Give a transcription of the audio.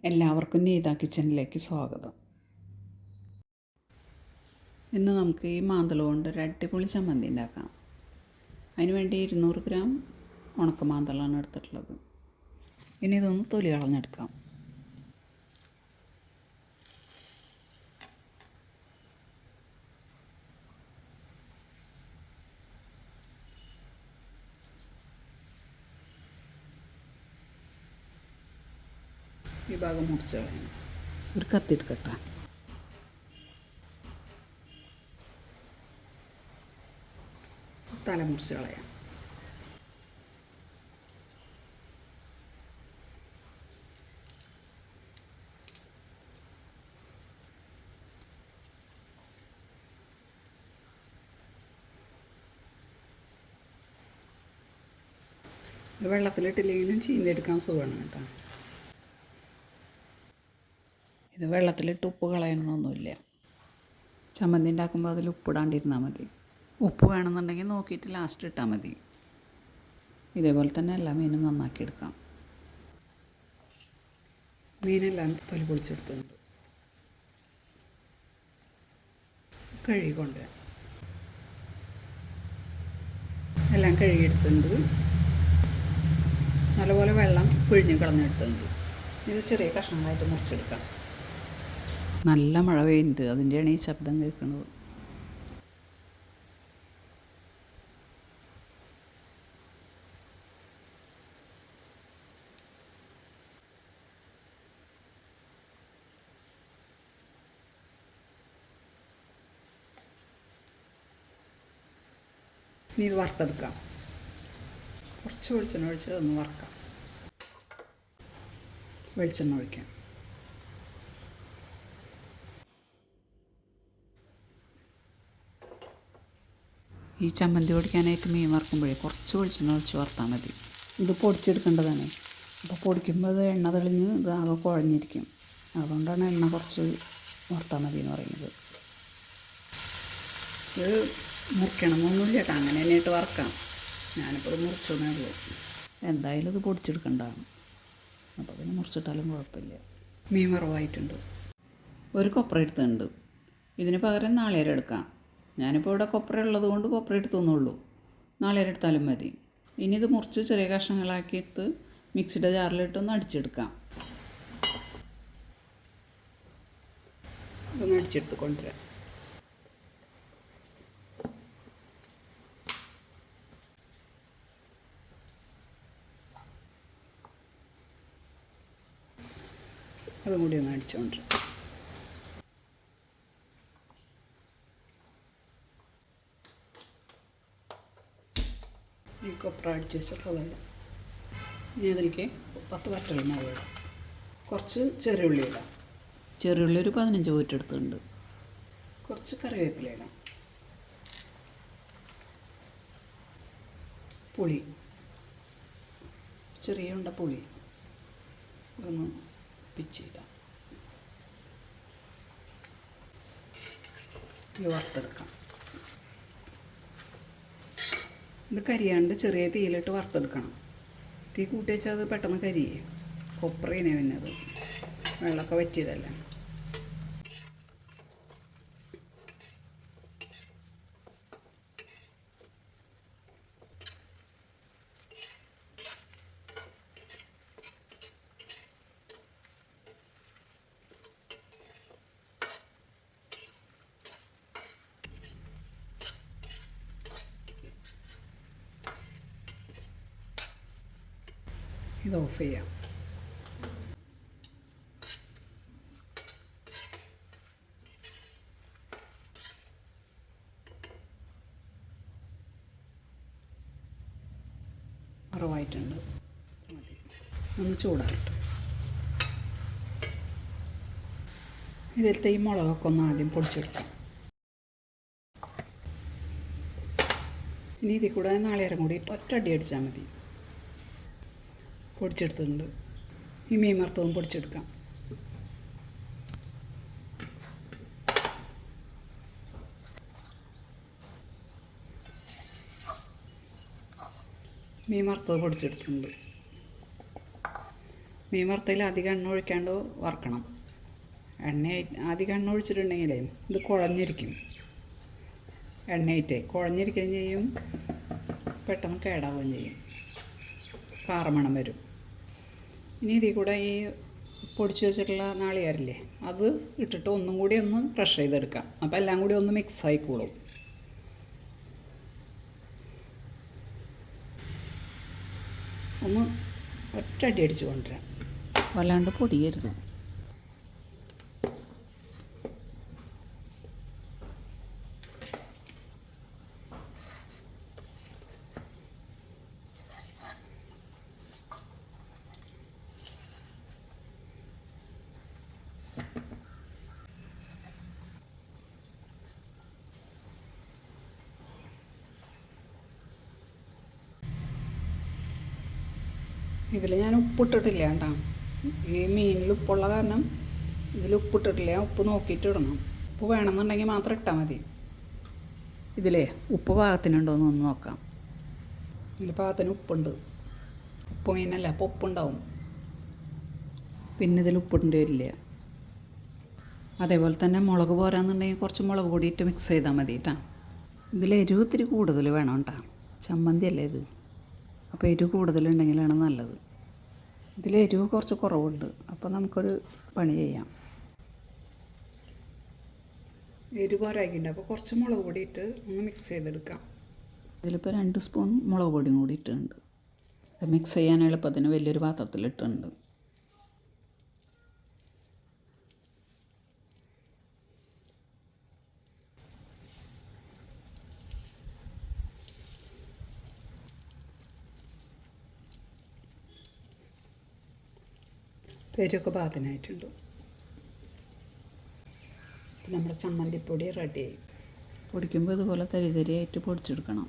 എല്ലാവർക്കും നീത കിച്ചണിലേക്ക് സ്വാഗതം. ഇന്ന് നമുക്ക് ഈ മാന്തള കൊണ്ട് ഒരു അടിപൊളി ചമ്മന്തി ഉണ്ടാക്കാം. അതിനുവേണ്ടി 200 ഗ്രാം ഉണക്ക മാന്തളാണ് എടുത്തിട്ടുള്ളത്. ഇനി ഇതൊന്ന് തൊലി കളഞ്ഞെടുക്കാം. ഈ ഭാഗം മുറിച്ച് കളയണം. ഒരു കത്തി എടുക്കട്ടെ. തല മുറിച്ച് കളയാം. ഇത് വെള്ളത്തിലിട്ടില്ലെങ്കിലും ചീന്തെടുക്കാൻ സുഖമാണ് കേട്ടോ. ഇത് വെള്ളത്തിലിട്ട് ഉപ്പ് കളയണമെന്നൊന്നുമില്ല. ചമ്മന്തി ഉണ്ടാക്കുമ്പോൾ അതിൽ ഉപ്പിടാണ്ടിരുന്നാൽ മതി. ഉപ്പ് വേണമെന്നുണ്ടെങ്കിൽ നോക്കിയിട്ട് ലാസ്റ്റ് ഇട്ടാൽ മതി. ഇതേപോലെ തന്നെ എല്ലാ മീനും നന്നാക്കി എടുക്കാം. മീനെല്ലാം തൊലി പൊളിച്ചെടുത്തുണ്ട്. കഴുകിക്കൊണ്ട് എല്ലാം കഴുകിയെടുത്തുണ്ട്. നല്ലപോലെ വെള്ളം പിഴിഞ്ഞ് കളഞ്ഞെടുത്തുണ്ട്. ഇത് ചെറിയ കഷ്ണങ്ങളായിട്ട് മുറിച്ചെടുക്കാം. നല്ല മഴ പെയ്യുന്നുണ്ട്, അതിൻ്റെയാണ് ഈ ശബ്ദം കേൾക്കുന്നത്. ഇനി ഇത് വറുത്തെടുക്കാം. കുറച്ച് വെളിച്ചെണ്ണ ഒഴിച്ച് അതൊന്ന് വറുക്കാം. വെളിച്ചെണ്ണ ഒഴിക്കാം. ഈ ചമ്മന്തി പൊടിക്കാനായിട്ട് മീൻ വറുക്കുമ്പോഴേ കുറച്ച് വെളിച്ചെണ്ണ ഒഴിച്ച് വറുത്താൽ മതി. ഇത് പൊടിച്ചെടുക്കേണ്ടതാണ്. അപ്പോൾ പൊടിക്കുമ്പോൾ അത് എണ്ണ തെളിഞ്ഞ് ഇത് ആകെ കുഴഞ്ഞിരിക്കും. അതുകൊണ്ടാണ് എണ്ണ കുറച്ച് വറുത്താൽ മതി എന്ന് പറയുന്നത്. ഇത് മുറിക്കണമെന്നൊന്നുമില്ല കേട്ടോ, അങ്ങനെ തന്നെ ഇട്ട് വറുക്കാം. ഞാനിപ്പോൾ ഇത് മുറിച്ചതേ ഉള്ളൂ. എന്തായാലും ഇത് പൊടിച്ചെടുക്കേണ്ടതാണ്. അപ്പോൾ പിന്നെ മുറിച്ചിട്ടാലും കുഴപ്പമില്ല. മീൻ വറവായിട്ടുണ്ട്. ഒരു കൊപ്ര എടുത്തുണ്ട്. ഇതിന് പകരം നാളികേരം എടുക്കാം. ഞാനിപ്പോൾ ഇവിടെ കൊപ്ര ഉള്ളത് കൊണ്ട് കൊപ്ര എടുത്തുന്നുള്ളൂ. നാളികേരം എടുത്താലും മതി. ഇനി ഇത് മുറിച്ച് ചെറിയ കഷ്ണങ്ങളാക്കിയിട്ട് മിക്സിയുടെ ജാറിലിട്ടൊന്ന് അടിച്ചെടുക്കാം. ഇതൊന്ന് അടിച്ചെടുത്ത് കൊണ്ടുവരാം. അതും കൂടി ഒന്ന് അടിച്ചുകൊണ്ടിരാം. ഈ കൊപ്ര അടിച്ച് വെച്ചിട്ടുള്ളതല്ല. ഇനി അതിലേക്ക് 10 വറ്റൽമുളക് ഇടാം. കുറച്ച് ചെറിയ ഉള്ളി ഇടാം. ചെറിയ ഉള്ളി ഒരു 15 പോയിട്ടെടുത്തുണ്ട്. കുറച്ച് കറിവേപ്പില ഇടാം. പുളി, ചെറിയ ഉണ്ട പുളി ഒന്ന് പിച്ചിടാം. ഇത് വറുത്തെടുക്കാം. ഇത് കരിയാണ്ട് ചെറിയ തീയിലിട്ട് വറുത്തെടുക്കണം. തീ കൂട്ടി വെച്ചാൽ അത് പെട്ടെന്ന് കരിയേ. കൊപ്രയിനെ പിന്നെ അത് വെള്ളമൊക്കെ വറ്റിയതല്ല. ഇത് ഓഫ് ചെയ്യാം. വറവായിട്ടുണ്ട്. ഒന്ന് ചൂടാകട്ടെ. ഇതിലത്തെ ഈ മുളകൊക്കെ ഒന്ന് ആദ്യം പൊടിച്ചെടുക്കാം. ഇനി ഇതിൽ കൂടെ നാളികേരം കൂടി ഒറ്റയടി അടിച്ചാൽ മതി. പൊടിച്ചെടുത്തിട്ടുണ്ട്. ഈ മീൻ വറുത്തതും പൊടിച്ചെടുക്കാം. മീൻ വറുത്തത് പൊടിച്ചെടുത്തിട്ടുണ്ട്. മീൻ വറുത്തതിൽ അധികം എണ്ണ ഒഴിക്കാണ്ട് വറക്കണം. അധികം എണ്ണ ഒഴിച്ചിട്ടുണ്ടെങ്കിലേ ഇത് കുഴഞ്ഞിരിക്കും. എണ്ണയിട്ടേ കുഴഞ്ഞിരിക്കുകയും ചെയ്യും, പെട്ടെന്ന് കേടാവുകയും ചെയ്യും, കാറമണം വരും. ഇനി ഇതിൽ കൂടെ ഈ പൊടിച്ച് വെച്ചിട്ടുള്ള നാളികേരല്ലേ അത് ഇട്ടിട്ട് ഒന്നും കൂടി ഒന്ന് ക്രഷ് ചെയ്തെടുക്കാം. അപ്പോൾ എല്ലാം കൂടി ഒന്ന് മിക്സ് ആയിക്കോളും. ഒന്ന് ഒറ്റയടി അടിച്ച് കൊണ്ടുവരാം, വല്ലാണ്ട് പൊടിയരുത്. ഇതിൽ ഞാൻ ഉപ്പിട്ടിട്ടില്ല കേട്ടോ. ഈ മീനിൽ ഉപ്പുള്ള കാരണം ഇതിൽ ഉപ്പിട്ടിട്ടില്ല. ഉപ്പ് നോക്കിയിട്ട് ഇടണം. ഉപ്പ് വേണമെന്നുണ്ടെങ്കിൽ മാത്രം ഇട്ടാൽ മതി. ഇതിലേ ഉപ്പ് പാകത്തിനുണ്ടോ എന്നൊന്ന് നോക്കാം. ഇതിൽ പാകത്തിന് ഉപ്പുണ്ട്. ഉപ്പ് മീനല്ല, അപ്പോൾ ഉപ്പുണ്ടാവും. പിന്നെ ഇതിൽ ഉപ്പിടേണ്ടി വരില്ല. അതേപോലെ തന്നെ മുളക് പോരാന്നുണ്ടെങ്കിൽ കുറച്ച് മുളക് പൊടി ഇട്ട് മിക്സ് ചെയ്താൽ മതി കേട്ടോ. ഇതിൽ എരിവ് ഇത്തിരി കൂടുതൽ വേണം കേട്ടോ. ചമ്മന്തി അല്ലേ ഇത്, അപ്പോൾ എരിവ് കൂടുതലുണ്ടെങ്കിലാണ് നല്ലത്. ഇതിൽ എരിവ് കുറച്ച് കുറവുണ്ട്, അപ്പോൾ നമുക്കൊരു പണി ചെയ്യാം. എരിവ് പോരായിട്ടുണ്ട്, അപ്പോൾ കുറച്ച് മുളക് പൊടി ഇട്ട് ഒന്ന് മിക്സ് ചെയ്തെടുക്കാം. ഇതിലിപ്പോൾ 2 സ്പൂൺ മുളക് പൊടിയും കൂടി ഇട്ടിട്ടുണ്ട്. അത് മിക്സ് ചെയ്യാൻ എളുപ്പത്തിന് വലിയൊരു പാത്രത്തിലിട്ടുണ്ട്. പേരൊക്കെ പാകത്തിനായിട്ടുണ്ട്. നമ്മുടെ ചമ്മന്തിപ്പൊടി റെഡിയായി. പൊടിക്കുമ്പോൾ ഇതുപോലെ തരി തരിയായിട്ട് പൊടിച്ചെടുക്കണം.